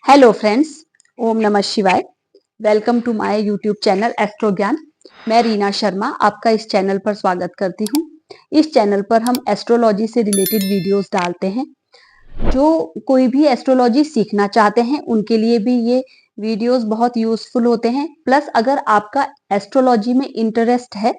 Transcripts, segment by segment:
Hello friends, ओम नमः शिवाय। Welcome to my YouTube channel Astro Gyan. मैं रीना शर्मा आपका इस चैनल पर स्वागत करती हूँ। इस चैनल पर हम एस्ट्रोलॉजी से रिलेटेड वीडियोस डालते हैं। जो कोई भी एस्ट्रोलॉजी सीखना चाहते हैं उनके लिए भी ये वीडियोस बहुत यूजफुल होते हैं। प्लस अगर आपका एस्ट्रोलॉजी में इंटरेस्ट है,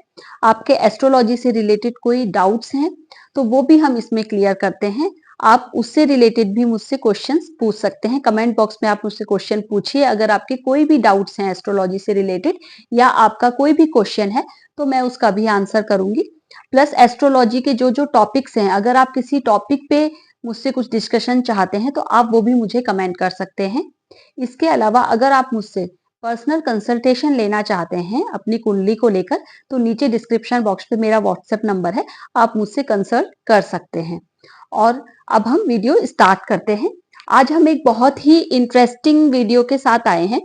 आपके एस्ट्रोलॉजी से रिलेटेड कोई डाउट्स हैं, तो वो भी हम इसमें क्लियर करते हैं। आप उससे रिलेटेड भी मुझसे क्वेश्चंस पूछ सकते हैं। कमेंट बॉक्स में आप मुझसे क्वेश्चन पूछिए। अगर आपके कोई भी डाउट्स हैं एस्ट्रोलॉजी से रिलेटेड या आपका कोई भी क्वेश्चन है तो मैं उसका भी आंसर करूंगी। प्लस एस्ट्रोलॉजी के जो जो टॉपिक्स हैं, अगर आप किसी टॉपिक पे मुझसे कुछ डिस्कशन चाहते हैं तो आप वो भी मुझे कमेंट कर सकते हैं। इसके अलावा अगर आप मुझसे पर्सनल कंसल्टेशन लेना चाहते हैं अपनी कुंडली को लेकर, तो नीचे डिस्क्रिप्शन बॉक्स पे मेरा व्हाट्सएप नंबर है, आप मुझसे कंसल्ट कर सकते हैं। और अब हम वीडियो स्टार्ट करते हैं। आज हम एक बहुत ही इंटरेस्टिंग वीडियो के साथ आए हैं।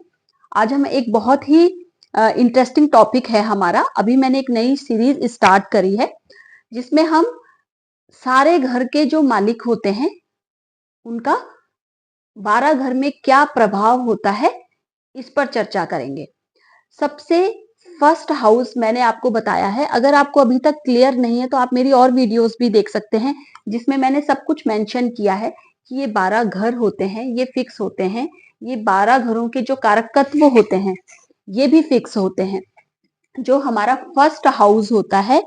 आज हम एक बहुत ही इंटरेस्टिंग टॉपिक है हमारा। अभी मैंने एक नई सीरीज स्टार्ट करी है जिसमें हम सारे घर के जो मालिक होते हैं उनका 12 घर में क्या प्रभाव होता है, इस पर चर्चा करेंगे। सबसे फर्स्ट हाउस मैंने आपको बताया है। अगर आपको अभी तक क्लियर नहीं है तो आप मेरी और वीडियोस भी देख सकते हैं जिसमें मैंने सब कुछ मेंशन किया है कि ये 12 घर होते हैं, ये फिक्स होते हैं। ये 12 घरों के जो कारक तत्व होते हैं ये भी फिक्स होते हैं। जो हमारा फर्स्ट हाउस होता है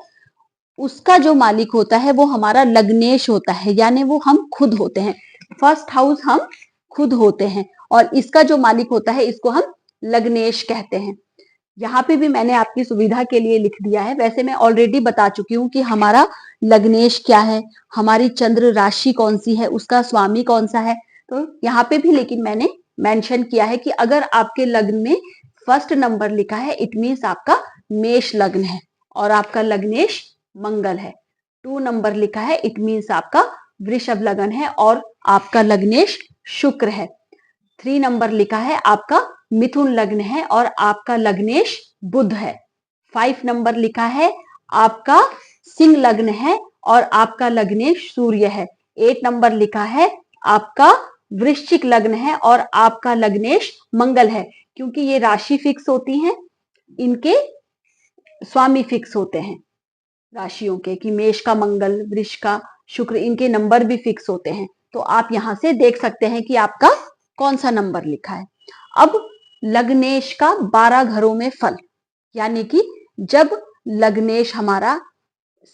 उसका जो मालिक होता है वो हमारा लग्नेश होता है, यानी वो हम खुद होते हैं। फर्स्ट हाउस हम खुद होते हैं और इसका जो मालिक होता है इसको हम लग्नेश कहते हैं। यहाँ पे भी मैंने आपकी सुविधा के लिए लिख दिया है। वैसे मैं ऑलरेडी बता चुकी हूँ कि हमारा लग्नेश क्या है, हमारी चंद्र राशि कौन सी है, उसका स्वामी कौन सा है। तो यहाँ पे भी लेकिन मैंने मेंशन किया है कि अगर आपके लग्न में फर्स्ट नंबर लिखा है इट मीन्स आपका मेष लग्न है और आपका लग्नेश मंगल है। 2 नंबर लिखा है इट मीन्स आपका वृषभ लग्न है और आपका लग्नेश शुक्र है। 3 नंबर लिखा है आपका मिथुन लग्न है और आपका लग्नेश बुध है। 5 नंबर लिखा है आपका सिंह लग्न है और आपका लग्नेश सूर्य है। 8 नंबर लिखा है आपका वृश्चिक लग्न है और आपका लग्नेश मंगल है। क्योंकि ये राशि फिक्स होती है, इनके स्वामी फिक्स होते हैं राशियों के, कि मेष का मंगल, वृष का शुक्र, इनके नंबर भी फिक्स होते हैं। तो आप यहां से देख सकते हैं कि आपका कौन सा नंबर लिखा है। अब लग्नेश का 12 घरों में फल, यानी कि जब लग्नेश हमारा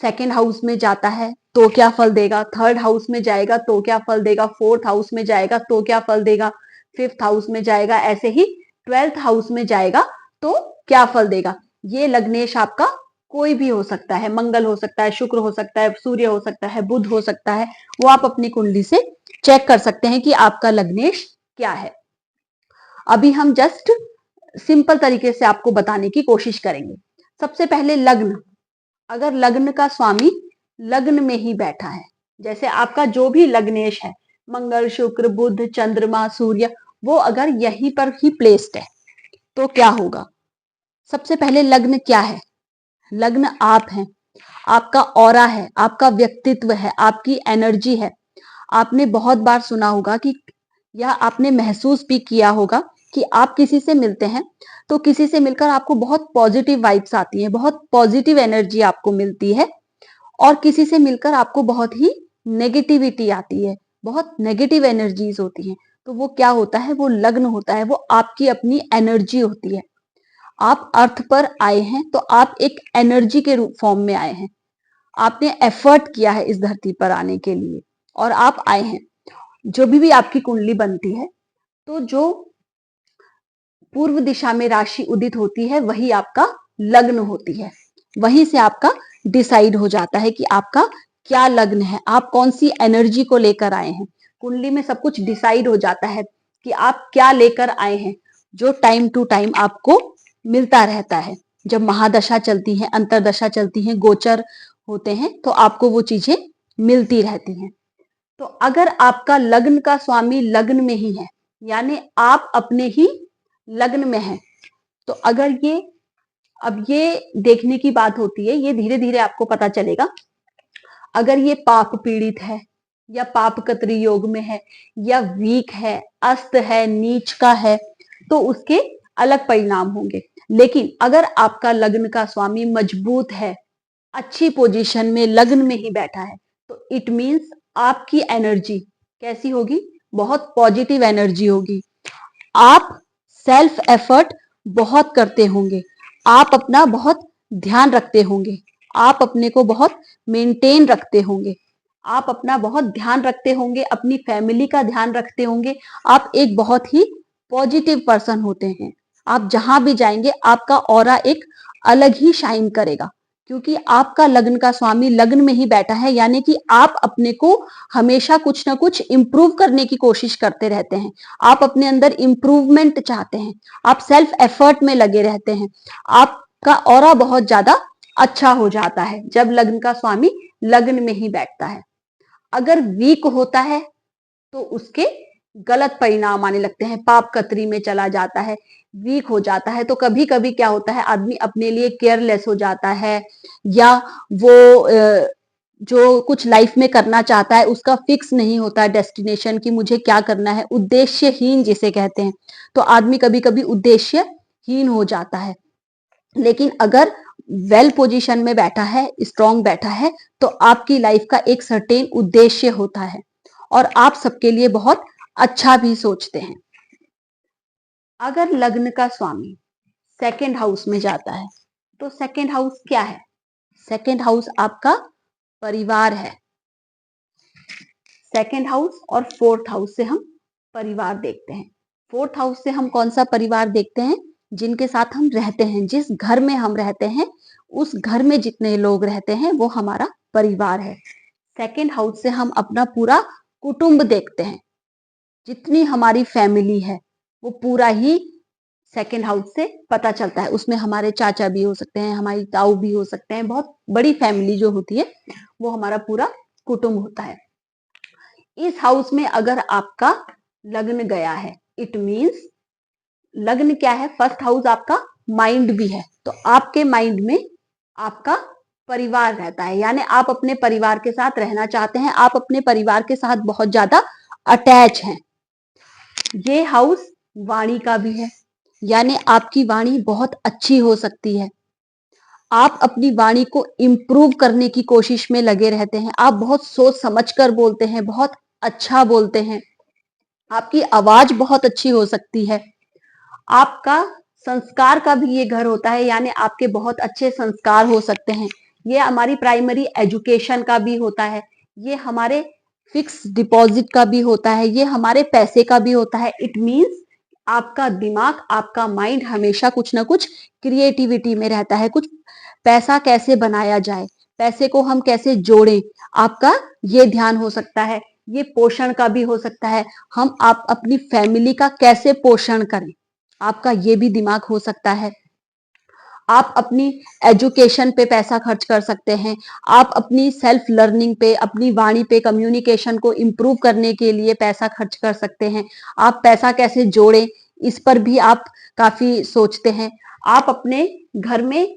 सेकेंड हाउस में जाता है तो क्या फल देगा, थर्ड हाउस में जाएगा तो क्या फल देगा, फोर्थ हाउस में जाएगा तो क्या फल देगा, फिफ्थ हाउस में जाएगा, ऐसे ही 12th हाउस में जाएगा तो क्या फल देगा। ये लग्नेश आपका कोई भी हो सकता है, मंगल हो सकता है, शुक्र हो सकता है, सूर्य हो सकता है, बुध हो सकता है। वो आप अपनी कुंडली से चेक कर सकते हैं कि आपका लग्नेश क्या है। अभी हम जस्ट सिंपल तरीके से आपको बताने की कोशिश करेंगे। सबसे पहले लग्न, अगर लग्न का स्वामी लग्न में ही बैठा है, जैसे आपका जो भी लग्नेश है, मंगल, शुक्र, बुध, चंद्रमा, सूर्य, वो अगर यहीं पर ही प्लेस्ड है तो क्या होगा। सबसे पहले लग्न क्या है? लग्न आप हैं, आपका ऑरा है, आपका व्यक्तित्व है, आपकी एनर्जी है। आपने बहुत बार सुना होगा कि, या आपने महसूस भी किया होगा कि आप किसी से मिलते हैं तो किसी से मिलकर आपको बहुत पॉजिटिव वाइब्स आती हैं, बहुत पॉजिटिव एनर्जी आपको मिलती है। और किसी से मिलकर आपको बहुत ही नेगेटिविटी आती है, बहुत नेगेटिव एनर्जीज होती हैं। तो वो क्या होता है, वो लग्न होता है, वो आपकी अपनी एनर्जी होती है। आप अर्थ पर आए हैं तो आप एक एनर्जी के रूप फॉर्म में आए हैं। आपने एफर्ट किया है इस धरती पर आने के लिए और आप आए हैं। जो भी आपकी कुंडली बनती है तो जो पूर्व दिशा में राशि उदित होती है वही आपका लग्न होती है। वहीं से आपका डिसाइड हो जाता है कि आपका क्या लग्न है, आप कौन सी एनर्जी को लेकर आए हैं। कुंडली में सब कुछ डिसाइड हो जाता है कि आप क्या लेकर आए हैं, जो टाइम टू टाइम आपको मिलता रहता है। जब महादशा चलती है, अंतरदशा चलती है, गोचर होते हैं तो आपको वो चीजें मिलती रहती हैं। तो अगर आपका लग्न का स्वामी लग्न में ही है, यानी आप अपने ही लग्न में हैं, तो अगर ये, अब ये देखने की बात होती है, ये धीरे धीरे आपको पता चलेगा। अगर ये पाप पीड़ित है, या पापकत्री योग में है या वीक है, अस्त है, नीच का है, तो उसके अलग परिणाम होंगे। लेकिन अगर आपका लग्न का स्वामी मजबूत है, अच्छी पोजीशन में लग्न में ही बैठा है, तो इट मीन्स आपकी एनर्जी कैसी होगी? बहुत पॉजिटिव एनर्जी होगी। आप सेल्फ एफर्ट बहुत करते होंगे, आप अपना बहुत ध्यान रखते होंगे, आप अपने को बहुत मेंटेन रखते होंगे, आप अपना बहुत ध्यान रखते होंगे, अपनी फैमिली का ध्यान रखते होंगे। आप एक बहुत ही पॉजिटिव पर्सन होते हैं। आप जहां भी जाएंगे आपका ऑरा एक अलग ही शाइन करेगा, क्योंकि आपका लग्न का स्वामी लग्न में ही बैठा है, यानी कि आप अपने को हमेशा कुछ ना कुछ इंप्रूव करने की कोशिश करते रहते हैं। आप अपने अंदर इंप्रूवमेंट चाहते हैं, आप सेल्फ एफर्ट में लगे रहते हैं, आपका ऑरा बहुत ज्यादा अच्छा हो जाता है जब लग्न का स्वामी लग्न में ही बैठता है। अगर वीक होता है तो उसके गलत परिणाम आने लगते हैं, पाप कतरी में चला जाता है, वीक हो जाता है, तो कभी कभी क्या होता है, आदमी अपने लिए केयरलेस हो जाता है, या वो जो कुछ लाइफ में करना चाहता है उसका फिक्स नहीं होता है डेस्टिनेशन की मुझे क्या करना है, उद्देश्यहीन जिसे कहते हैं। तो आदमी कभी कभी उद्देश्यहीन हो जाता है। लेकिन अगर वेल पोजीशन में बैठा है, स्ट्रांग बैठा है, तो आपकी लाइफ का एक सर्टेन उद्देश्य होता है और आप सबके लिए बहुत अच्छा भी सोचते हैं। अगर लग्न का स्वामी सेकंड हाउस में जाता है, तो सेकंड हाउस क्या है? सेकंड हाउस आपका परिवार है। सेकंड हाउस और फोर्थ हाउस से हम परिवार देखते हैं। फोर्थ हाउस से हम कौन सा परिवार देखते हैं? जिनके साथ हम रहते हैं, जिस घर में हम रहते हैं, उस घर में जितने लोग रहते हैं वो हमारा परिवार है। सेकंड हाउस से हम अपना पूरा कुटुंब देखते हैं, जितनी हमारी फैमिली है वो पूरा ही सेकंड हाउस से पता चलता है। उसमें हमारे चाचा भी हो सकते हैं, हमारी ताऊ भी हो सकते हैं, बहुत बड़ी फैमिली जो होती है वो हमारा पूरा कुटुंब होता है। इस हाउस में अगर आपका लग्न गया है, इट मीन्स लग्न क्या है? फर्स्ट हाउस आपका माइंड भी है, तो आपके माइंड में आपका परिवार रहता है, यानी आप अपने परिवार के साथ रहना चाहते हैं, आप अपने परिवार के साथ बहुत ज्यादा अटैच हैं। ये हाउस वाणी का भी है, यानी आपकी वाणी बहुत अच्छी हो सकती है। आप अपनी वाणी को इम्प्रूव करने की कोशिश में लगे रहते हैं, आप बहुत सोच समझकर बोलते हैं, बहुत अच्छा बोलते हैं, आपकी आवाज बहुत अच्छी हो सकती है। आपका संस्कार का भी ये घर होता है, यानी आपके बहुत अच्छे संस्कार हो सकते हैं। ये हमारी प्राइमरी एजुकेशन का भी होता है, ये हमारे फिक्स डिपॉजिट का भी होता है, ये हमारे पैसे का भी होता है। इट मीन्स आपका दिमाग, आपका माइंड हमेशा कुछ ना कुछ क्रिएटिविटी में रहता है, कुछ पैसा कैसे बनाया जाए, पैसे को हम कैसे जोड़ें, आपका ये ध्यान हो सकता है। ये पोषण का भी हो सकता है, आप अपनी फैमिली का कैसे पोषण करें, आपका ये भी दिमाग हो सकता है। आप अपनी एजुकेशन पे पैसा खर्च कर सकते हैं, आप अपनी सेल्फ लर्निंग पे, अपनी वाणी पे, कम्युनिकेशन को इम्प्रूव करने के लिए पैसा खर्च कर सकते हैं। आप पैसा कैसे जोड़ें इस पर भी आप काफी सोचते हैं। आप अपने घर में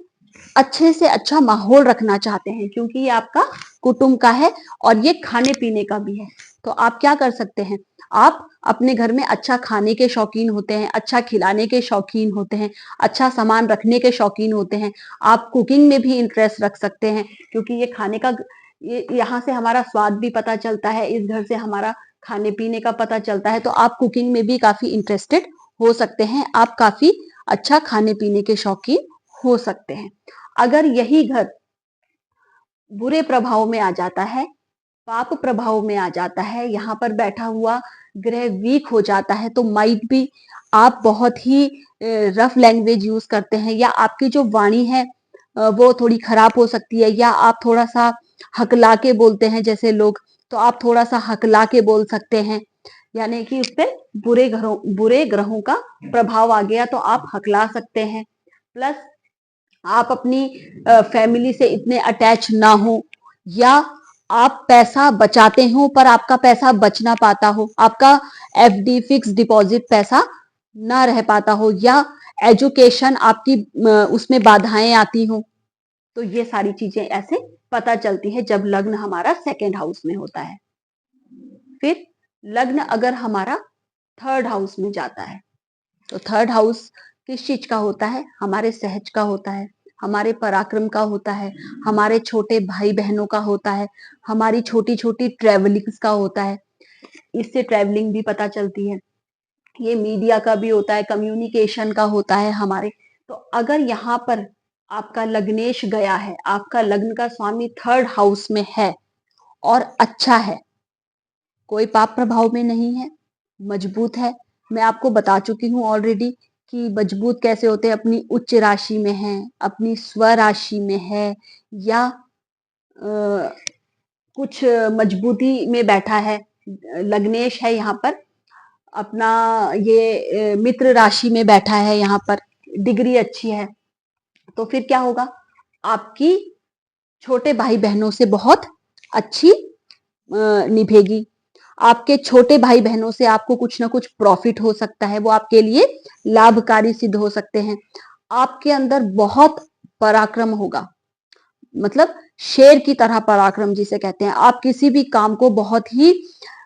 अच्छे से अच्छा माहौल रखना चाहते हैं, क्योंकि ये आपका कुटुंब का है और ये खाने पीने का भी है। तो आप क्या कर सकते हैं? आप अपने घर में अच्छा खाने के शौकीन होते हैं, अच्छा खिलाने के शौकीन होते हैं, अच्छा सामान रखने के शौकीन होते हैं। आप कुकिंग में भी इंटरेस्ट रख सकते हैं, क्योंकि ये खाने का, यहाँ से हमारा स्वाद भी पता चलता है, इस घर से हमारा खाने पीने का पता चलता है। तो आप कुकिंग में भी काफी इंटरेस्टेड हो सकते हैं, आप काफी अच्छा खाने पीने के शौकीन हो सकते हैं। अगर यही घर बुरे प्रभाव में आ जाता है, पाप प्रभाव में आ जाता है, यहाँ पर बैठा हुआ ग्रह वीक हो जाता है, तो माइट भी आप बहुत ही रफ लैंग्वेज यूज करते हैं, या आपकी जो वाणी है वो थोड़ी खराब हो सकती है, या आप थोड़ा सा हकला के बोलते हैं जैसे लोग, तो आप थोड़ा सा हकला के बोल सकते हैं, यानी कि उस पर बुरे ग्रहों का प्रभाव आ गया तो आप हकला सकते हैं। प्लस आप अपनी फैमिली से इतने अटैच ना हो, या आप पैसा बचाते हो पर आपका पैसा बच ना पाता हो, आपका एफडी फिक्स डिपॉजिट पैसा ना रह पाता हो, या एजुकेशन आपकी उसमें बाधाएं आती हो, तो ये सारी चीजें ऐसे पता चलती है जब लग्न हमारा सेकंड हाउस में होता है। फिर लग्न अगर हमारा थर्ड हाउस में जाता है, तो थर्ड हाउस किस चीज का होता है? हमारे सहज का होता है, हमारे पराक्रम का होता है, हमारे छोटे भाई बहनों का होता है, हमारी छोटी छोटी ट्रेवलिंग्स का होता है। इससे ट्रेवलिंग भी पता चलती है। ये मीडिया का भी होता है, कम्युनिकेशन का होता है हमारे। तो अगर यहाँ पर आपका लग्नेश गया है, आपका लग्न का स्वामी थर्ड हाउस में है और अच्छा है, कोई पाप प्रभाव में नहीं है, मजबूत है। मैं आपको बता चुकी हूँ ऑलरेडी कि मजबूत कैसे होते हैं। अपनी उच्च राशि में है, अपनी स्व राशि में है, या कुछ मजबूती में बैठा है। लग्नेश है यहाँ पर अपना, ये मित्र राशि में बैठा है, यहाँ पर डिग्री अच्छी है, तो फिर क्या होगा? आपकी छोटे भाई बहनों से बहुत अच्छी निभेगी। आपके छोटे भाई बहनों से आपको कुछ ना कुछ प्रॉफिट हो सकता है, वो आपके लिए लाभकारी सिद्ध हो सकते हैं। आपके अंदर बहुत पराक्रम होगा, मतलब शेर की तरह पराक्रम जिसे कहते हैं। आप किसी भी काम को बहुत ही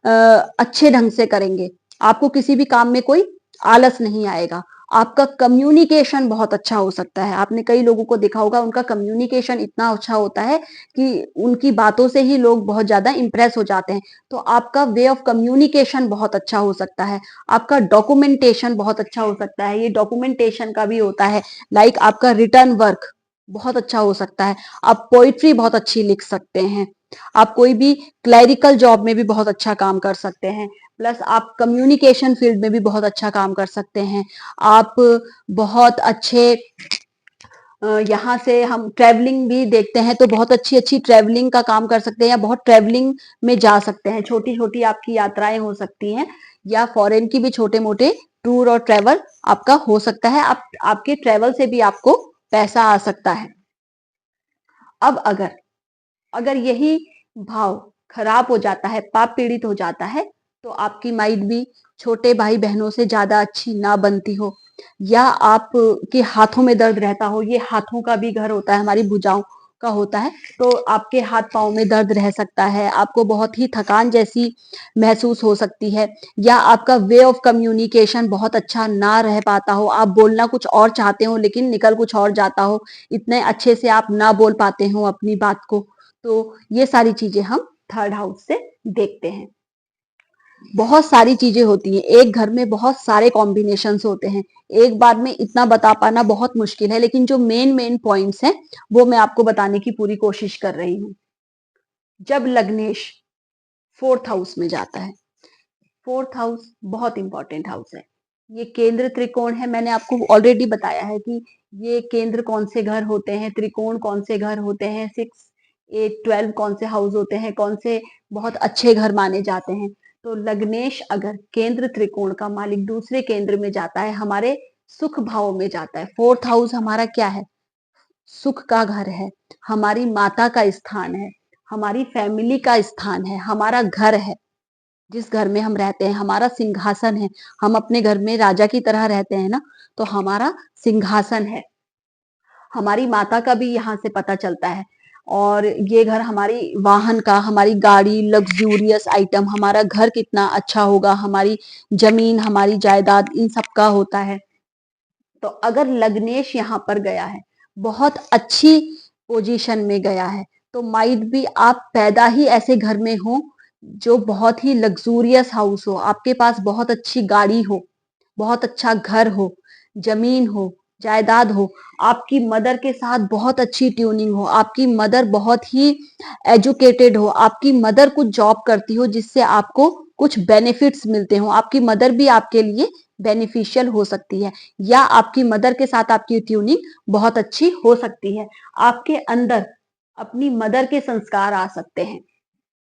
अच्छे ढंग से करेंगे। आपको किसी भी काम में कोई आलस नहीं आएगा। आपका कम्युनिकेशन बहुत अच्छा हो सकता है। आपने कई लोगों को देखा होगा, उनका कम्युनिकेशन इतना अच्छा होता है कि उनकी बातों से ही लोग बहुत ज्यादा इंप्रेस हो जाते हैं। तो आपका वे ऑफ कम्युनिकेशन बहुत अच्छा हो सकता है। आपका डॉक्यूमेंटेशन बहुत अच्छा हो सकता है। ये डॉक्यूमेंटेशन का भी होता है। लाइक आपका रिटर्न वर्क बहुत अच्छा हो सकता है। आप पोइट्री बहुत अच्छी लिख सकते हैं। आप कोई भी क्लैरिकल जॉब में भी बहुत अच्छा काम कर सकते हैं। प्लस आप कम्युनिकेशन फील्ड में भी बहुत अच्छा काम कर सकते हैं। आप बहुत अच्छे, यहाँ से हम ट्रैवलिंग भी देखते हैं तो बहुत अच्छी अच्छी ट्रैवलिंग का काम कर सकते हैं, या बहुत ट्रैवलिंग में जा सकते हैं। छोटी छोटी आपकी यात्राएं हो सकती हैं, या फॉरेन की भी छोटे मोटे टूर और ट्रैवल आपका हो सकता है। आपके ट्रैवल से भी आपको पैसा आ सकता है। अब अगर अगर यही भाव खराब हो जाता है, पाप पीड़ित हो जाता है, तो आपकी माइंड भी छोटे भाई बहनों से ज्यादा अच्छी ना बनती हो, या आप के हाथों में दर्द रहता हो। ये हाथों का भी घर होता है, हमारी भुजाओं का होता है। तो आपके हाथ पांव में दर्द रह सकता है, आपको बहुत ही थकान जैसी महसूस हो सकती है, या आपका वे ऑफ कम्युनिकेशन बहुत अच्छा ना रह पाता हो। आप बोलना कुछ और चाहते हो लेकिन निकल कुछ और जाता हो, इतने अच्छे से आप ना बोल पाते हो अपनी बात को। तो ये सारी चीजें हम थर्ड हाउस से देखते हैं। बहुत सारी चीजें होती हैं, एक घर में बहुत सारे कॉम्बिनेशंस होते हैं। एक बार में इतना बता पाना बहुत मुश्किल है, लेकिन जो मेन मेन पॉइंट्स हैं वो मैं आपको बताने की पूरी कोशिश कर रही हूँ। जब लग्नेश फोर्थ हाउस में जाता है, फोर्थ हाउस बहुत इंपॉर्टेंट हाउस है। ये केंद्र त्रिकोण है। मैंने आपको ऑलरेडी बताया है कि ये केंद्र कौन से घर होते हैं, त्रिकोण कौन से घर होते हैं, 6, 8, 12 कौन से हाउस होते हैं, कौन से बहुत अच्छे घर माने जाते हैं। तो लग्नेश अगर केंद्र त्रिकोण का मालिक दूसरे केंद्र में जाता है, हमारे सुख भाव में जाता है। फोर्थ हाउस हमारा क्या है? सुख का घर है, हमारी माता का स्थान है, हमारी फैमिली का स्थान है, हमारा घर है। जिस घर में हम रहते हैं, हमारा सिंहासन है। हम अपने घर में राजा की तरह रहते हैं ना, तो हमारा सिंहासन है। हमारी माता का भी यहाँ से पता चलता है। और ये घर हमारी वाहन का, हमारी गाड़ी, लग्जूरियस आइटम, हमारा घर कितना अच्छा होगा, हमारी जमीन, हमारी जायदाद, इन सब का होता है। तो अगर लग्नेश यहाँ पर गया है, बहुत अच्छी पोजीशन में गया है, तो माइट भी आप पैदा ही ऐसे घर में हो जो बहुत ही लग्जूरियस हाउस हो, आपके पास बहुत अच्छी गाड़ी हो, बहुत अच्छा घर हो, जमीन हो, जायदाद हो, आपकी मदर के साथ बहुत अच्छी ट्यूनिंग हो, आपकी मदर बहुत ही एजुकेटेड हो, आपकी मदर कुछ जॉब करती हो जिससे आपको कुछ बेनिफिट्स मिलते हो, आपकी मदर भी आपके लिए बेनिफिशियल हो सकती है, या आपकी मदर के साथ आपकी ट्यूनिंग बहुत अच्छी हो सकती है। आपके अंदर अपनी मदर के संस्कार आ सकते हैं।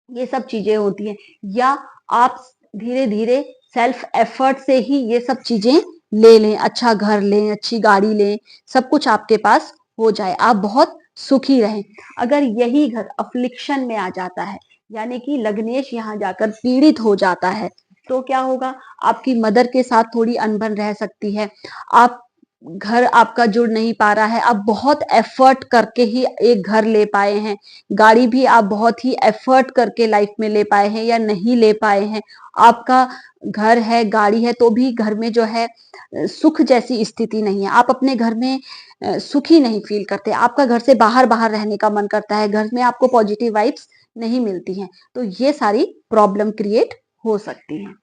ये सब चीजें होती हैं, या आप धीरे धीरे सेल्फ एफर्ट से ही ये सब चीजें ले लें, अच्छा घर लें, अच्छी गाड़ी लें, सब कुछ आपके पास हो जाए, आप बहुत सुखी रहें। अगर यही घर अफ्लिक्शन में आ जाता है, यानी कि लग्नेश यहाँ जाकर पीड़ित हो जाता है, तो क्या होगा? आपकी मदर के साथ थोड़ी अनबन रह सकती है। आप घर आपका जुड़ नहीं पा रहा है, आप बहुत एफर्ट करके ही एक घर ले पाए हैं, गाड़ी भी आप बहुत ही एफर्ट करके लाइफ में ले पाए हैं या नहीं ले पाए हैं। आपका घर है, गाड़ी है, तो भी घर में जो है सुख जैसी स्थिति नहीं है। आप अपने घर में सुखी नहीं फील करते, आपका घर से बाहर बाहर रहने का मन करता है, घर में आपको पॉजिटिव वाइब्स नहीं मिलती हैं। तो ये सारी प्रॉब्लम क्रिएट हो सकती हैं।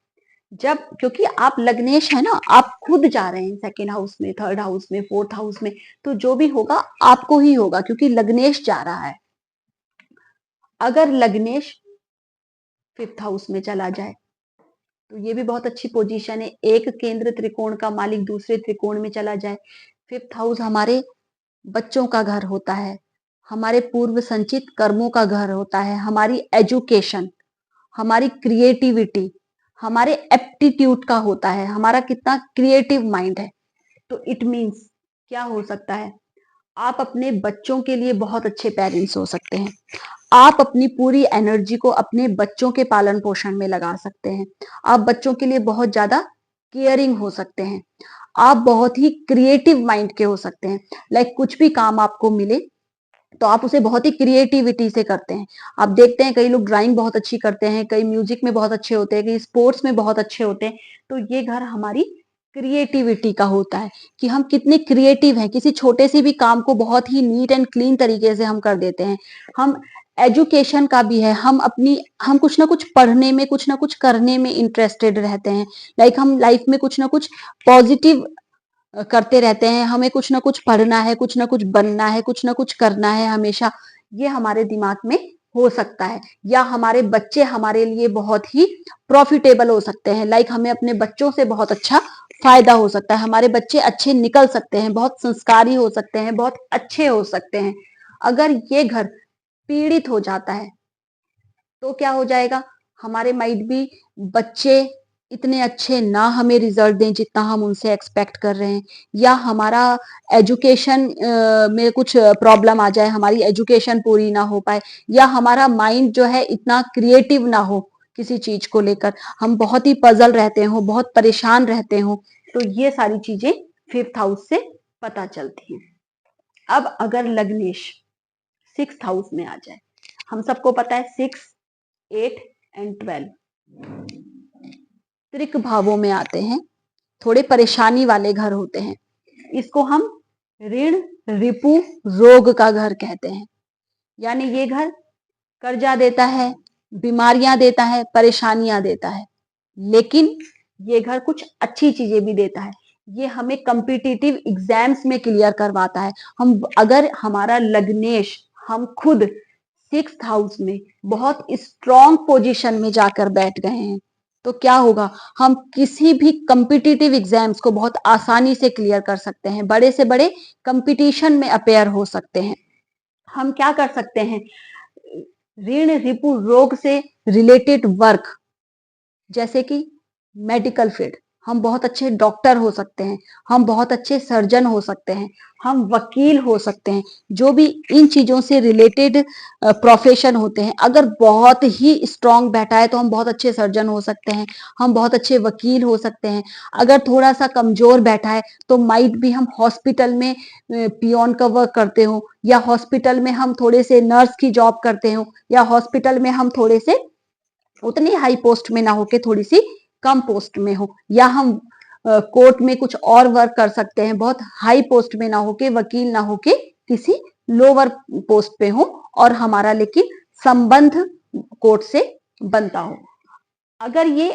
जब क्योंकि आप लग्नेश है ना, आप खुद जा रहे हैं सेकेंड हाउस में, थर्ड हाउस में, फोर्थ हाउस में, तो जो भी होगा आपको ही होगा क्योंकि लग्नेश जा रहा है। अगर लग्नेश फिफ्थ हाउस में चला जाए तो ये भी बहुत अच्छी पोजीशन है। एक केंद्र त्रिकोण का मालिक दूसरे त्रिकोण में चला जाए। फिफ्थ हाउस हमारे बच्चों का घर होता है, हमारे पूर्व संचित कर्मों का घर होता है, हमारी एजुकेशन, हमारी क्रिएटिविटी, हमारे एप्टीट्यूड का होता है, हमारा कितना क्रिएटिव माइंड है। तो इट मीन्स क्या हो सकता है, आप अपने बच्चों के लिए बहुत अच्छे पेरेंट्स हो सकते हैं। आप अपनी पूरी एनर्जी को अपने बच्चों के पालन पोषण में लगा सकते हैं। आप बच्चों के लिए बहुत ज्यादा केयरिंग हो सकते हैं। आप बहुत ही क्रिएटिव माइंड के हो सकते हैं। लाइक कुछ भी काम आपको मिले तो आप उसे बहुत ही क्रिएटिविटी से करते हैं। आप देखते हैं कई लोग ड्राइंग बहुत अच्छी करते हैं, कई म्यूजिक में बहुत अच्छे होते हैं, कई स्पोर्ट्स में बहुत अच्छे होते हैं। तो ये घर हमारी क्रिएटिविटी का होता है कि हम कितने क्रिएटिव हैं, किसी छोटे से भी काम को बहुत ही नीट एंड क्लीन तरीके से हम कर देते हैं। हम एजुकेशन का भी है, हम कुछ ना कुछ पढ़ने में, कुछ ना कुछ करने में इंटरेस्टेड रहते हैं। लाइक हम लाइफ में कुछ ना कुछ पॉजिटिव करते रहते हैं, हमें कुछ ना कुछ पढ़ना है, कुछ ना कुछ बनना है, कुछ ना कुछ करना है हमेशा। ये हमारे दिमाग में हो सकता है। या हमारे बच्चे हमारे लिए बहुत ही प्रॉफिटेबल हो सकते हैं। लाइक हमें अपने बच्चों से बहुत अच्छा फायदा हो सकता है, हमारे बच्चे अच्छे निकल सकते हैं, बहुत संस्कारी हो सकते हैं, बहुत अच्छे हो सकते हैं। अगर ये घर पीड़ित हो जाता है तो क्या हो जाएगा, हमारे माइंड भी बच्चे इतने अच्छे ना हमें रिजल्ट दें जितना हम उनसे एक्सपेक्ट कर रहे हैं, या हमारा एजुकेशन में कुछ प्रॉब्लम आ जाए, हमारी एजुकेशन पूरी ना हो पाए, या हमारा माइंड जो है इतना क्रिएटिव ना हो किसी चीज को लेकर, हम बहुत ही पजल रहते हो, बहुत परेशान रहते हो। तो ये सारी चीजें फिफ्थ हाउस से पता चलती हैं। अब अगर लग्नेश सिक्स हाउस में आ जाए, हम सबको पता है 6, 8 एंड 12 त्रिक भावों में आते हैं, थोड़े परेशानी वाले घर होते हैं। इसको हम ऋण रिपु रोग का घर कहते हैं। यानी ये घर कर्जा देता है, बीमारियां देता है, परेशानियां देता है, लेकिन ये घर कुछ अच्छी चीजें भी देता है। ये हमें कॉम्पिटिटिव एग्जाम्स में क्लियर करवाता है। हम अगर हमारा लग्नेश, हम खुद सिक्स्थ हाउस में बहुत स्ट्रॉन्ग पोजीशन में जाकर बैठ गए हैं तो क्या होगा, हम किसी भी कॉम्पिटिटिव एग्जाम्स को बहुत आसानी से क्लियर कर सकते हैं, बड़े से बड़े कंपटीशन में अपेयर हो सकते हैं। हम क्या कर सकते हैं, ऋण रिपु रोग से रिलेटेड वर्क, जैसे कि मेडिकल फील्ड, हम बहुत अच्छे डॉक्टर हो सकते हैं, हम बहुत अच्छे सर्जन हो सकते हैं, हम वकील हो सकते हैं। जो भी इन चीजों से रिलेटेड प्रोफेशन होते हैं, अगर बहुत ही स्ट्रांग बैठा है तो हम बहुत अच्छे सर्जन हो सकते हैं, हम बहुत अच्छे वकील हो सकते हैं। अगर थोड़ा सा कमजोर बैठा है तो माइट भी हम हॉस्पिटल में पियोन का वर्क करते हो, या हॉस्पिटल में हम थोड़े से नर्स की जॉब करते हो, या हॉस्पिटल में हम थोड़े से उतनी हाई पोस्ट में ना होके थोड़ी सी कम पोस्ट में हो, या हम कोर्ट में कुछ और वर्क कर सकते हैं, बहुत हाई पोस्ट में ना होके, वकील ना होके किसी लोअर पोस्ट पे हो, और हमारा लेकिन संबंध कोर्ट से बनता हो। अगर ये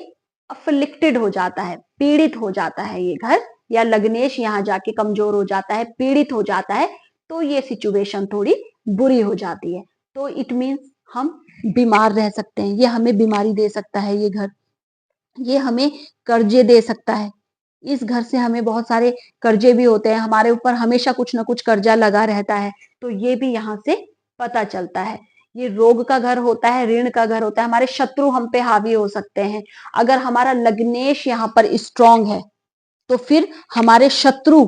अफलिक्टेड हो जाता है, पीड़ित हो जाता है ये घर, या लग्नेश यहाँ जाके कमजोर हो जाता है, पीड़ित हो जाता है, तो ये सिचुएशन थोड़ी बुरी हो जाती है। तो इट मीन्स हम बीमार रह सकते हैं, ये हमें बीमारी दे सकता है ये घर, ये हमें कर्जे दे सकता है। इस घर से हमें बहुत सारे कर्जे भी होते हैं, हमारे ऊपर हमेशा कुछ ना कुछ कर्जा लगा रहता है, तो ये भी यहाँ से पता चलता है। ये रोग का घर होता है, ऋण का घर होता है, हमारे शत्रु हम पे हावी हो सकते हैं। अगर हमारा लग्नेश यहाँ पर स्ट्रांग है तो फिर हमारे शत्रु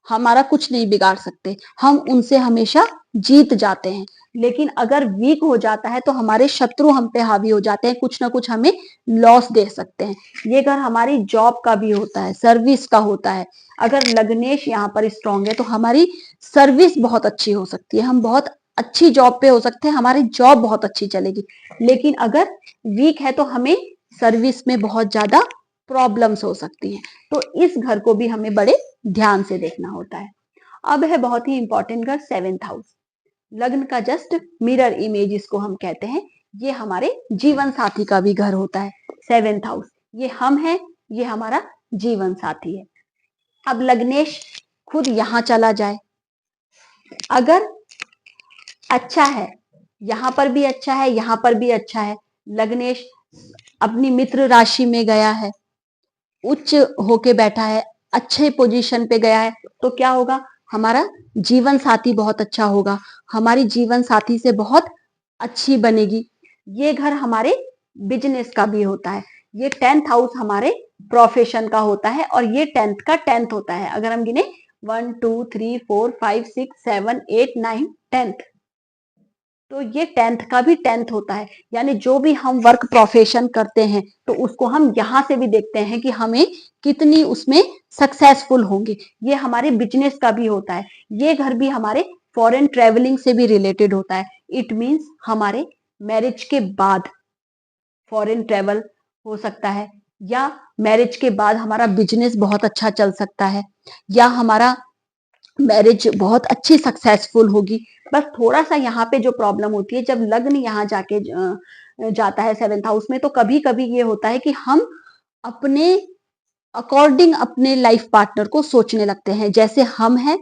हमारा कुछ नहीं बिगाड़ सकते, हम उनसे हमेशा जीत जाते हैं। लेकिन अगर वीक हो जाता है तो हमारे शत्रु हम पे हावी हो जाते हैं, कुछ ना कुछ हमें लॉस दे सकते हैं। ये घर हमारी जॉब का भी होता है, सर्विस का होता है। अगर लग्नेश यहाँ पर स्ट्रांग है तो हमारी सर्विस बहुत अच्छी हो सकती है, हम बहुत अच्छी जॉब पे हो सकते हैं, हमारी जॉब बहुत अच्छी चलेगी। लेकिन अगर वीक है तो हमें सर्विस में बहुत ज्यादा प्रॉब्लम्स हो सकती हैं। तो इस घर को भी हमें बड़े ध्यान से देखना होता है। अब है बहुत ही इंपॉर्टेंट घर 7th हाउस। लग्न का जस्ट मिरर इमेज इसको हम कहते हैं। ये हमारे जीवन साथी का भी घर होता है 7th हाउस। ये हम है, ये हमारा जीवन साथी है। अब लग्नेश खुद यहां चला जाए, अगर अच्छा है, यहां पर भी अच्छा है, यहां पर भी अच्छा है, लग्नेश अपनी मित्र राशि में गया है, उच्च होके बैठा है, अच्छे पोजीशन पे गया है, तो क्या होगा, हमारा जीवन साथी बहुत अच्छा होगा, हमारी जीवन साथी से बहुत अच्छी बनेगी। ये घर हमारे बिजनेस का भी होता है। ये 10th हाउस हमारे प्रोफेशन का होता है और ये 10th का 10th होता है। अगर हम गिने 1 2 3 4 5 6 7 8 9 10th, तो ये 10th का भी 10th होता है। यानी जो भी हम वर्क प्रोफेशन करते हैं तो उसको हम यहां से भी देखते हैं कि हमें कितनी उसमें सक्सेसफुल होंगे। ये हमारे बिजनेस का भी होता है। ये घर भी हमारे फॉरेन ट्रेवलिंग से भी रिलेटेड होता है। इट मीन्स हमारे मैरिज के बाद फॉरेन ट्रेवल हो सकता है, या मैरिज के बाद हमारा बिजनेस बहुत अच्छा चल सकता है, या हमारा मैरिज बहुत अच्छी सक्सेसफुल होगी। बस थोड़ा सा यहाँ पे जो प्रॉब्लम होती है, जब लग्न यहाँ जाके जाता है 7th हाउस में, तो कभी कभी ये होता है कि हम अपने अकॉर्डिंग अपने लाइफ पार्टनर को सोचने लगते हैं, जैसे हम हैं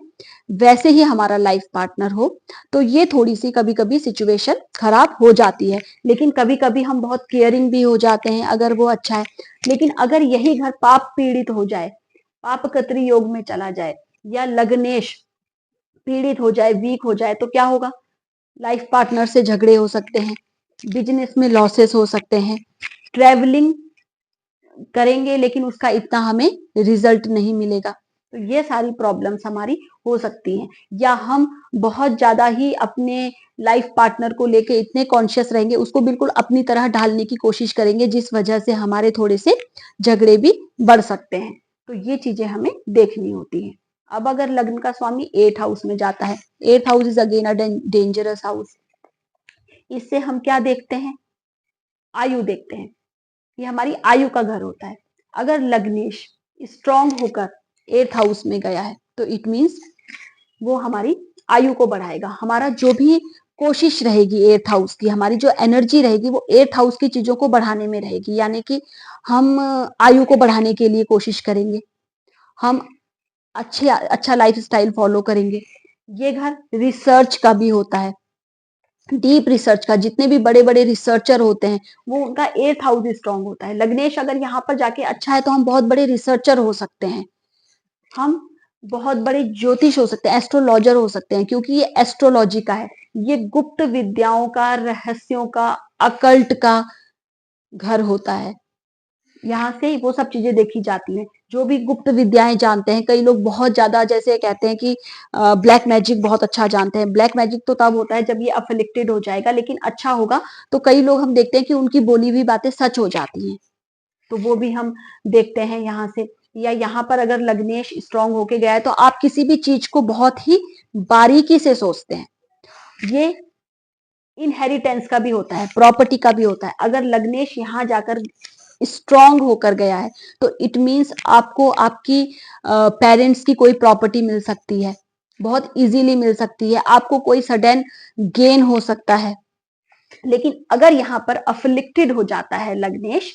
वैसे ही हमारा लाइफ पार्टनर हो। तो ये थोड़ी सी कभी कभी सिचुएशन खराब हो जाती है। लेकिन कभी कभी हम बहुत केयरिंग भी हो जाते हैं अगर वो अच्छा है। लेकिन अगर यही घर पाप पीड़ित हो जाए, पाप कतरी योग में चला जाए, या लग्नेश पीड़ित हो जाए, वीक हो जाए, तो क्या होगा, लाइफ पार्टनर से झगड़े हो सकते हैं, बिजनेस में लॉसेस हो सकते हैं, ट्रेवलिंग करेंगे लेकिन उसका इतना हमें रिजल्ट नहीं मिलेगा। तो ये सारी प्रॉब्लम्स हमारी हो सकती हैं। या हम बहुत ज्यादा ही अपने लाइफ पार्टनर को लेके इतने कॉन्शियस रहेंगे, उसको बिल्कुल अपनी तरह ढालने की कोशिश करेंगे, जिस वजह से हमारे थोड़े से झगड़े भी बढ़ सकते हैं। तो ये चीजें हमें देखनी होती हैं। अब अगर लग्न का स्वामी 8th हाउस में जाता है, 8th house is again a dangerous house. इससे हम क्या देखते हैं, आयु देखते हैं। ये हमारी आयु का घर होता है। अगर लग्नेश स्ट्रांग होकर 8th हाउस में गया है तो इट मीन्स वो हमारी आयु को बढ़ाएगा। हमारा जो भी कोशिश रहेगी 8th हाउस की, हमारी जो एनर्जी रहेगी वो 8th हाउस की चीजों को बढ़ाने में रहेगी। यानी कि हम आयु को बढ़ाने के लिए कोशिश करेंगे, हम अच्छा लाइफ स्टाइल फॉलो करेंगे। ये घर रिसर्च का भी होता है, डीप रिसर्च का। जितने भी बड़े बड़े रिसर्चर होते हैं वो उनका 8th हाउस स्ट्रांग होता है। लग्नेश अगर यहाँ पर जाके अच्छा है तो हम बहुत बड़े रिसर्चर हो सकते हैं, हम बहुत बड़े ज्योतिष हो सकते हैं, एस्ट्रोलॉजर हो सकते हैं, क्योंकि ये एस्ट्रोलॉजी का है। ये गुप्त विद्याओं का, रहस्यों का, अकल्ट का घर होता है। यहाँ से वो सब चीजें देखी जाती हैं। जो भी गुप्त विद्याएं जानते हैं, कई लोग बहुत ज्यादा, जैसे कहते हैं कि ब्लैक मैजिक बहुत अच्छा जानते हैं। ब्लैक मैजिक तो तब होता है जब ये अफिलिक्टेड हो जाएगा, लेकिन अच्छा होगा तो कई लोग हम देखते हैं कि उनकी बोली हुई बातें सच हो जाती हैं। तो वो भी हम देखते हैं यहाँ से। या यहाँ पर अगर लग्नेश स्ट्रांग होके गया है तो आप किसी भी चीज को बहुत ही बारीकी से सोचते हैं। ये इनहेरिटेंस का भी होता है, प्रॉपर्टी का भी होता है। अगर लग्नेश यहाँ जाकर स्ट्रांग होकर गया है तो इट मीन्स आपको आपकी पेरेंट्स की कोई प्रॉपर्टी मिल सकती है, बहुत इजीली मिल सकती है, आपको कोई सडन गेन हो सकता है। लेकिन अगर यहाँ पर अफिलिक्टेड हो जाता है लग्नेश,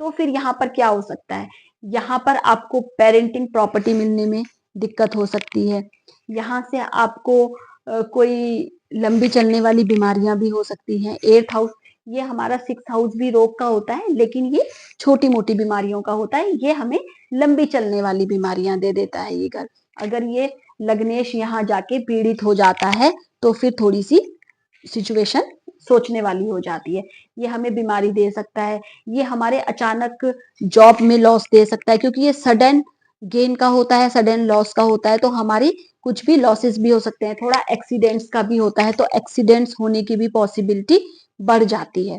तो फिर यहाँ पर क्या हो सकता है, यहाँ पर आपको पेरेंटिंग प्रॉपर्टी मिलने में दिक्कत हो सकती है। यहाँ से आपको कोई लंबी चलने वाली बीमारियां भी हो सकती हैं। 8th हाउस, ये हमारा 6th हाउस भी रोग का होता है, लेकिन ये छोटी मोटी बीमारियों का होता है। ये हमें लंबी चलने वाली बीमारियां दे देता है ये घर। अगर ये लग्नेश यहाँ जाके पीड़ित हो जाता है तो फिर थोड़ी सी सिचुएशन सोचने वाली हो जाती है। ये हमें बीमारी दे सकता है, ये हमारे अचानक जॉब में लॉस दे सकता है, क्योंकि ये सडन गेन का होता है, सडन लॉस का होता है, तो हमारी कुछ भी लॉसेस भी हो सकते हैं, थोड़ा एक्सीडेंट्स का भी होता है, तो एक्सीडेंट्स होने की भी पॉसिबिलिटी बढ़ जाती है।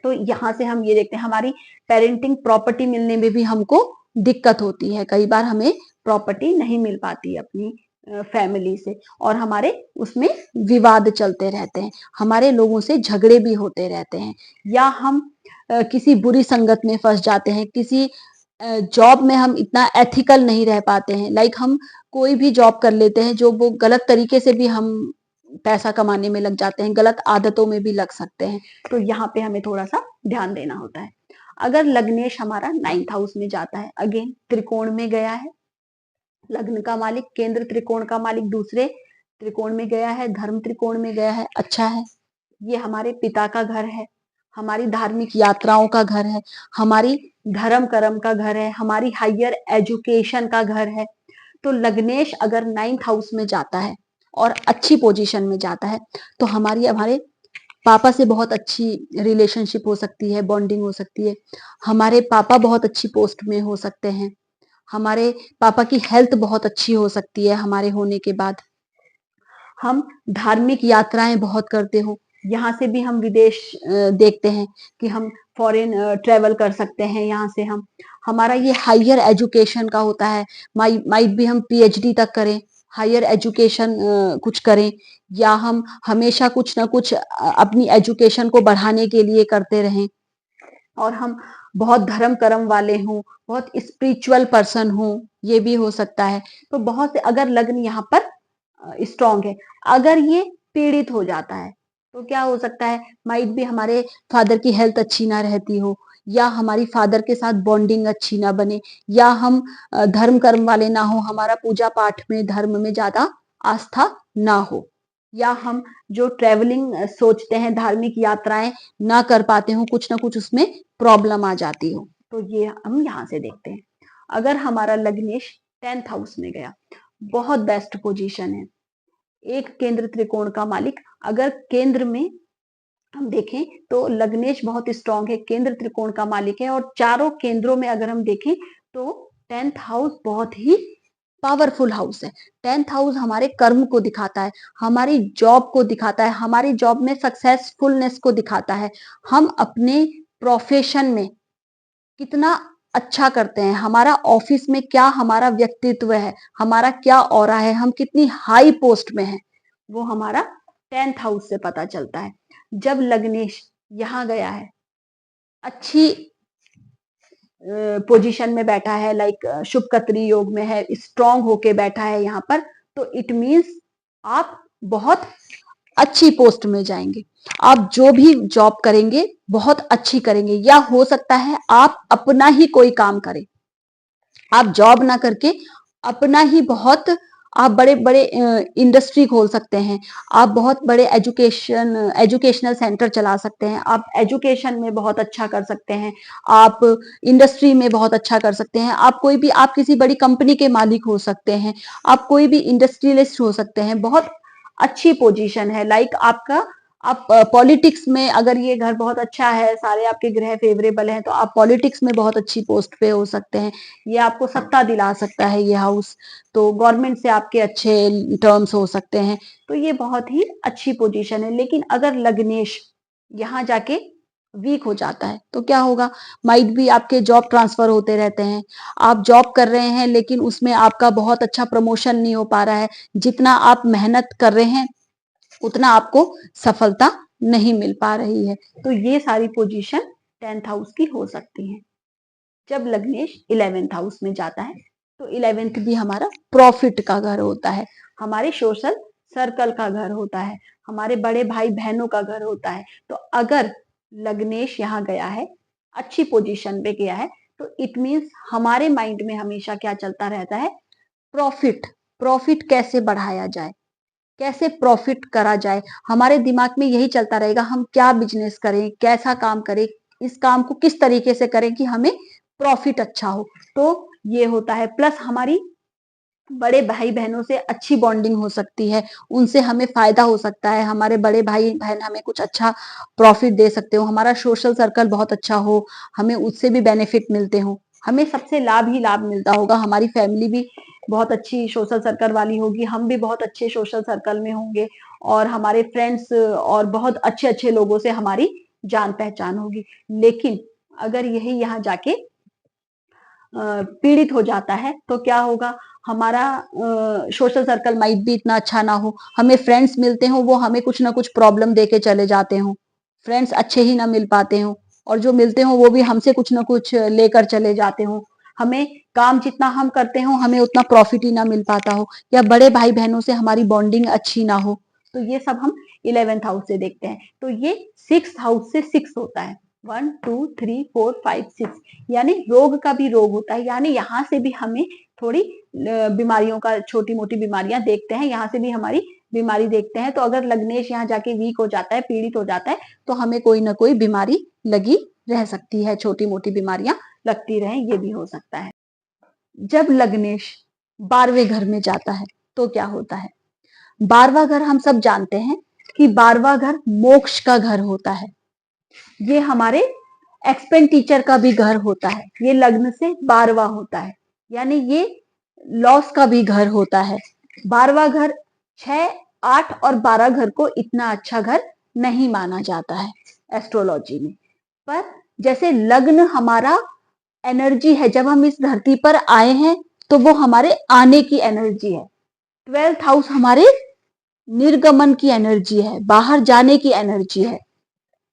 तो यहाँ से हम ये देखते हैं हमारी पेरेंटिंग प्रॉपर्टी मिलने में भी हमको दिक्कत होती है, कई बार हमें प्रॉपर्टी नहीं मिल पाती अपनी फैमिली से, और हमारे उसमें विवाद चलते रहते हैं, हमारे लोगों से झगड़े भी होते रहते हैं, या हम किसी बुरी संगत में फंस जाते हैं, किसी जॉब में हम इतना एथिकल नहीं रह पाते हैं, लाइक हम कोई भी जॉब कर लेते हैं जो वो गलत तरीके से भी हम पैसा कमाने में लग जाते हैं, गलत आदतों में भी लग सकते हैं, तो यहाँ पे हमें थोड़ा सा ध्यान देना होता है। अगर लग्नेश हमारा 9th हाउस में जाता है, अगेन त्रिकोण में गया है, लग्न का मालिक केंद्र त्रिकोण का मालिक दूसरे त्रिकोण में गया है, धर्म त्रिकोण में गया है, अच्छा है। ये हमारे पिता का घर है, हमारी धार्मिक यात्राओं का घर है, हमारी धर्म कर्म का घर है, हमारी हायर एजुकेशन का घर है। तो लग्नेश अगर 9th हाउस में जाता है और अच्छी पोजीशन में जाता है, तो हमारी हमारे पापा से बहुत अच्छी रिलेशनशिप हो सकती है, बॉन्डिंग हो सकती है, हमारे पापा बहुत अच्छी पोस्ट में हो सकते हैं, हमारे पापा की हेल्थ बहुत अच्छी हो सकती है हमारे होने के बाद, हम धार्मिक यात्राएं बहुत करते हो, यहाँ से भी हम विदेश देखते हैं कि हम फॉरेन ट्रेवल कर सकते हैं, यहाँ से हम हमारा ये हायर एजुकेशन का होता है, माइट भी हम पीएचडी तक करें, हायर एजुकेशन कुछ करें, या हम हमेशा कुछ ना कुछ अपनी एजुकेशन को बढ़ाने के लिए करते रहें, और हम बहुत धर्म कर्म वाले हों, बहुत स्पिरिचुअल पर्सन हों, ये भी हो सकता है। तो बहुत से अगर लग्न यहाँ पर स्ट्रांग है, अगर ये पीड़ित हो जाता है तो क्या हो सकता है, माइट भी हमारे फादर की हेल्थ अच्छी ना रहती हो, या हमारी फादर के साथ बॉन्डिंग अच्छी ना बने, या हम धर्म कर्म वाले ना हो, हमारा पूजा पाठ में धर्म में ज्यादा आस्था ना हो, या हम जो ट्रेवलिंग सोचते हैं धार्मिक यात्राएं ना कर पाते हो, कुछ ना कुछ उसमें प्रॉब्लम आ जाती हो, तो ये हम यहाँ से देखते हैं। अगर हमारा लग्नेश 10th हाउस में गया, बहुत बेस्ट पोजीशन है, एक केंद्र त्रिकोण का मालिक, अगर केंद्र में हम देखें तो लग्नेश बहुत स्ट्रांग है, केंद्र त्रिकोण का मालिक है, और चारों केंद्रों में अगर हम देखें तो 10th हाउस बहुत ही पावरफुल हाउस है। 10th हाउस हमारे कर्म को दिखाता है, हमारी जॉब को दिखाता है, हमारी जॉब में सक्सेसफुलनेस को दिखाता है, हम अपने प्रोफेशन में कितना अच्छा करते हैं, हमारा ऑफिस में क्या हमारा व्यक्तित्व है, हमारा क्या ऑरा है, हम कितनी हाई पोस्ट में हैं, वो हमारा 10th हाउस से पता चलता है। जब लग्नेश यहाँ गया है, अच्छी पोजीशन में बैठा है, लाइक शुभकत्री योग में है, स्ट्रांग होके बैठा है यहाँ पर, तो इट मीन्स आप बहुत अच्छी पोस्ट में जाएंगे, आप जो भी जॉब करेंगे बहुत अच्छी करेंगे, या हो सकता है आप अपना ही कोई काम करें, आप जॉब ना करके अपना ही बहुत आप बड़े बड़े इंडस्ट्री खोल सकते हैं, आप बहुत बड़े एजुकेशनल सेंटर चला सकते हैं, आप एजुकेशन में बहुत अच्छा कर सकते हैं, आप इंडस्ट्री में बहुत अच्छा कर सकते हैं, आप किसी बड़ी कंपनी के मालिक हो सकते हैं, आप कोई भी इंडस्ट्रियलिस्ट हो सकते हैं, बहुत अच्छी पोजीशन है, लाइक आपका आप पॉलिटिक्स में अगर ये घर बहुत अच्छा है, सारे आपके ग्रह फेवरेबल हैं, तो आप पॉलिटिक्स में बहुत अच्छी पोस्ट पे हो सकते हैं, ये आपको सत्ता दिला सकता है ये हाउस, तो गवर्नमेंट से आपके अच्छे टर्म्स हो सकते हैं, तो ये बहुत ही अच्छी पोजीशन है। लेकिन अगर लग्नेश यहाँ जाके वीक हो जाता है तो क्या होगा, माइट भी आपके जॉब ट्रांसफर होते रहते हैं, आप जॉब कर रहे हैं लेकिन उसमें आपका बहुत अच्छा प्रमोशन नहीं हो पा रहा है, जितना आप मेहनत कर रहे हैं उतना आपको सफलता नहीं मिल पा रही है, तो ये सारी पोजीशन 10th हाउस की हो सकती है। जब लग्नेश 11th हाउस में जाता है तो 11th भी हमारा प्रॉफिट का घर होता है, हमारे सोशल सर्कल का घर होता है, हमारे बड़े भाई बहनों का घर होता है, तो अगर लग्नेश यहाँ गया है, अच्छी पोजीशन पे गया है, तो इट मीन्स हमारे माइंड में हमेशा क्या चलता रहता है, प्रॉफिट, प्रॉफिट कैसे बढ़ाया जाए, कैसे प्रॉफिट करा जाए, हमारे दिमाग में यही चलता रहेगा, हम क्या बिजनेस करें, कैसा काम करें, इस काम को किस तरीके से करें कि हमें प्रॉफिट अच्छा हो, तो ये होता है। प्लस हमारी बड़े भाई बहनों से अच्छी बॉन्डिंग हो सकती है, उनसे हमें फायदा हो सकता है, हमारे बड़े भाई बहन हमें कुछ अच्छा प्रॉफिट दे सकते हो, हमारा सोशल सर्कल बहुत अच्छा हो, हमें उससे भी बेनिफिट मिलते हो, हमें सबसे लाभ ही लाभ मिलता होगा। हमारी फैमिली भी बहुत अच्छी सोशल सर्कल वाली होगी, हम भी बहुत अच्छे सोशल सर्कल में होंगे और हमारे फ्रेंड्स और बहुत अच्छे-अच्छे लोगों से हमारी जान पहचान होगी। लेकिन अगर यही यहाँ जाके पीड़ित हो जाता है तो क्या होगा, हमारा सोशल सर्कल माइट भी इतना अच्छा ना हो, हमें फ्रेंड्स मिलते हो वो हमें कुछ ना कुछ प्रॉब्लम दे के चले जाते हो, फ्रेंड्स अच्छे ही ना मिल पाते हो और जो मिलते हो वो भी हमसे कुछ ना कुछ लेकर चले जाते हो, हमें काम जितना हम करते हो हमें उतना प्रॉफिट ही ना मिल पाता हो, या बड़े भाई बहनों से हमारी बॉन्डिंग अच्छी ना हो। तो ये सब हम 11th हाउस से देखते हैं। तो ये 6th हाउस से 6 होता है, 1 2 3 4 5 6, यानी रोग का भी रोग होता है, यानी यहाँ से भी हमें थोड़ी बीमारियों का, छोटी मोटी बीमारियां देखते हैं, यहाँ से भी हमारी बीमारी देखते हैं। तो अगर लग्नेश यहाँ जाके वीक हो जाता है, पीड़ित हो जाता है, तो हमें कोई ना कोई बीमारी लगी रह सकती है, छोटी मोटी बीमारियां लगती रहें, ये भी हो सकता है। जब लग्नेश 12वें घर में जाता है तो क्या होता है, 12वां घर हम सब जानते हैं कि 12वां घर मोक्ष का घर होता है, ये हमारे एक्सपेंडिचर का भी घर होता है, ये लग्न से 12वां होता है, यानी ये लॉस का भी घर होता है। 12वां घर 6, 8 और 12 घर को इतना अच्छा घर नहीं माना जाता है एस्ट्रोलॉजी में। पर जैसे लग्न हमारा एनर्जी है, जब हम इस धरती पर आए हैं तो वो हमारे आने की एनर्जी है। 12th हाउस हमारे निर्गमन की एनर्जी है, बाहर जाने की एनर्जी है।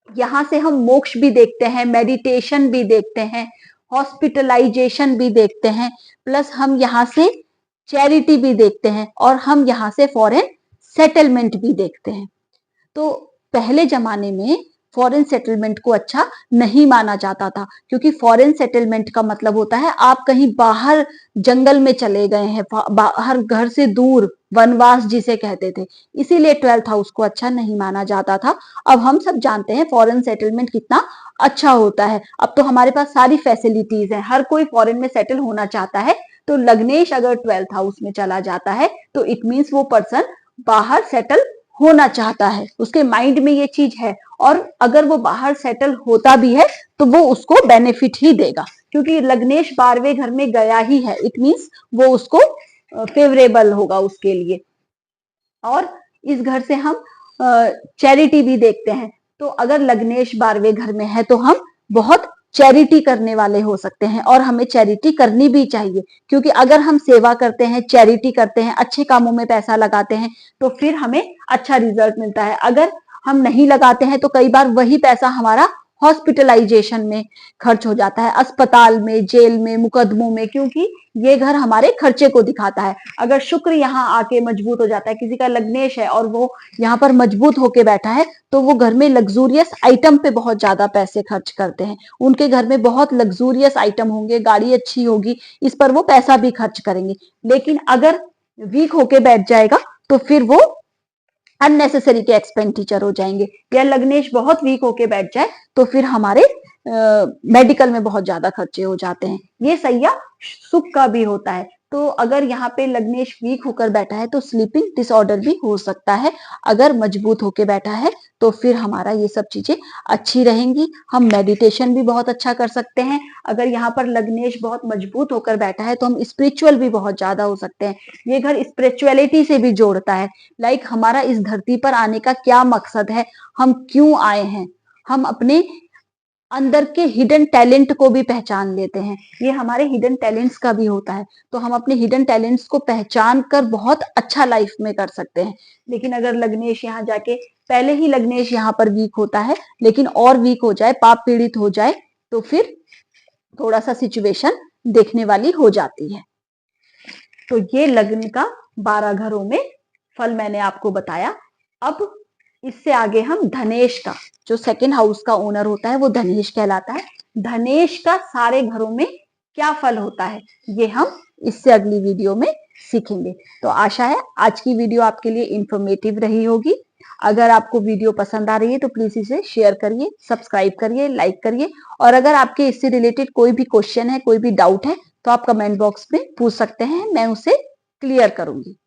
यहाँ से हम मोक्ष भी देखते हैं, मेडिटेशन भी देखते हैं, हॉस्पिटलाइजेशन भी देखते हैं, प्लस हम यहाँ से चैरिटी भी देखते हैं और हम यहाँ से फॉरेन सेटलमेंट भी देखते हैं। तो पहले जमाने में फॉरेन सेटलमेंट को अच्छा नहीं माना जाता था, क्योंकि फॉरेन सेटलमेंट का मतलब होता है आप कहीं बाहर जंगल में चले गए हैं, बाहर घर से दूर, वनवास जिसे कहते थे, इसीलिए 12th हाउस को अच्छा नहीं माना जाता था। अब हम सब जानते हैं फॉरेन सेटलमेंट कितना अच्छा होता है, अब तो हमारे पास सारी फैसिलिटीज है, हर कोई फॉरेन में सेटल होना चाहता है। तो लग्नेश अगर 12th हाउस में चला जाता है तो इट मीन्स वो पर्सन बाहर सेटल होना चाहता है, उसके माइंड में ये चीज है, और अगर वो बाहर सेटल होता भी है तो वो उसको बेनिफिट ही देगा, क्योंकि लग्नेश 12वें घर में गया ही है, इट मीन्स वो उसको फेवरेबल होगा उसके लिए। और इस घर से हम चैरिटी भी देखते हैं, तो अगर लग्नेश 12वें घर में है तो हम बहुत चैरिटी करने वाले हो सकते हैं, और हमें चैरिटी करनी भी चाहिए, क्योंकि अगर हम सेवा करते हैं, चैरिटी करते हैं, अच्छे कामों में पैसा लगाते हैं तो फिर हमें अच्छा रिजल्ट मिलता है। अगर हम नहीं लगाते हैं तो कई बार वही पैसा हमारा हॉस्पिटलाइजेशन में खर्च हो जाता है, अस्पताल में, जेल में, मुकदमों में, क्योंकि ये घर हमारे खर्चे को दिखाता है। अगर शुक्र यहाँ आके मजबूत हो जाता है, किसी का लग्नेश है और वो यहाँ पर मजबूत होके बैठा है, तो वो घर में लग्जूरियस आइटम पे बहुत ज्यादा पैसे खर्च करते हैं, उनके घर में बहुत लग्जूरियस आइटम होंगे, गाड़ी अच्छी होगी, इस पर वो पैसा भी खर्च करेंगे। लेकिन अगर वीक होके बैठ जाएगा तो फिर वो अननेसेसरी के एक्सपेंडिचर हो जाएंगे, या लग्नेश बहुत वीक होके बैठ जाए तो फिर हमारे मेडिकल में बहुत ज्यादा खर्चे हो जाते हैं। ये सैया सुख का भी होता है, तो अगर यहाँ पे लग्नेश वीक होकर बैठा है तो स्लीपिंग डिसऑर्डर भी हो सकता है। अगर मजबूत होके बैठा है तो फिर हमारा ये सब चीजें अच्छी रहेंगी, हम मेडिटेशन भी बहुत अच्छा कर सकते हैं। अगर यहाँ पर लग्नेश बहुत मजबूत होकर बैठा है तो हम स्पिरिचुअल भी बहुत ज्यादा हो सकते हैं, ये घर स्पिरिचुअलिटी से भी जोड़ता है। लाइक हमारा इस धरती पर आने का क्या मकसद है, हम क्यों आए हैं, हम अपने अंदर के हिडन टैलेंट को भी पहचान लेते हैं, ये हमारे हिडन टैलेंट्स का भी होता है, तो हम अपने हिडन टैलेंट्स को पहचान कर बहुत अच्छा लाइफ में कर सकते हैं। लेकिन अगर लग्नेश यहाँ जाके, पहले ही लग्नेश यहाँ पर वीक होता है, लेकिन और वीक हो जाए, पाप पीड़ित हो जाए, तो फिर थोड़ा सा सिचुएशन देखने वाली हो जाती है। तो ये लग्न का 12 घरों में फल मैंने आपको बताया। अब इससे आगे हम धनेश का, जो सेकंड हाउस का ओनर होता है वो धनेश कहलाता है, धनेश का सारे घरों में क्या फल होता है ये हम इससे अगली वीडियो में सीखेंगे। तो आशा है आज की वीडियो आपके लिए इंफॉर्मेटिव रही होगी। अगर आपको वीडियो पसंद आ रही है तो प्लीज इसे शेयर करिए, सब्सक्राइब करिए, लाइक करिए, और अगर आपके इससे रिलेटेड कोई भी क्वेश्चन है, कोई भी डाउट है, तो आप कमेंट बॉक्स में पूछ सकते हैं, मैं उसे क्लियर करूंगी।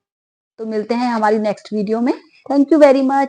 तो मिलते हैं हमारी नेक्स्ट वीडियो में। Thank you very much.